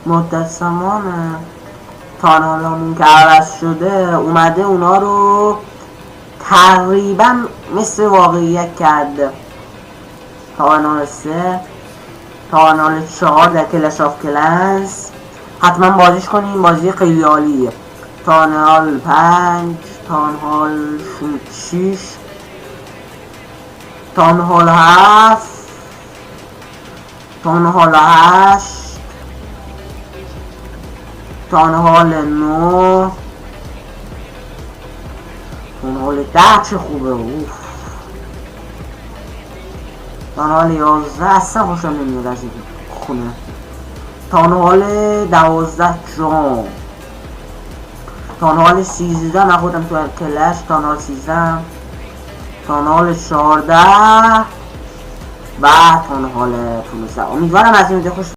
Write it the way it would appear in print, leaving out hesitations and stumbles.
مدت زمان تانالامون که عوض شده اومده اونا رو تقریبا مثل واقعیت کرده. کانال 3 کانال 4 در کلش آف کلنس حتما بازیش کنیم، بازی خیلی عالیه. کانال 5 کانال 6 کانال 7 کانال 8 کانال 9 کانال 10 چه خوبه. اوف. کانال 11 اصلا خوشم نمیاد از این خونه. کانال 12 جام، کانال 13 من خودم تو کلش، کانال 13 کانال 14 و کانال 15. امیدوارم از این ویدیو خوش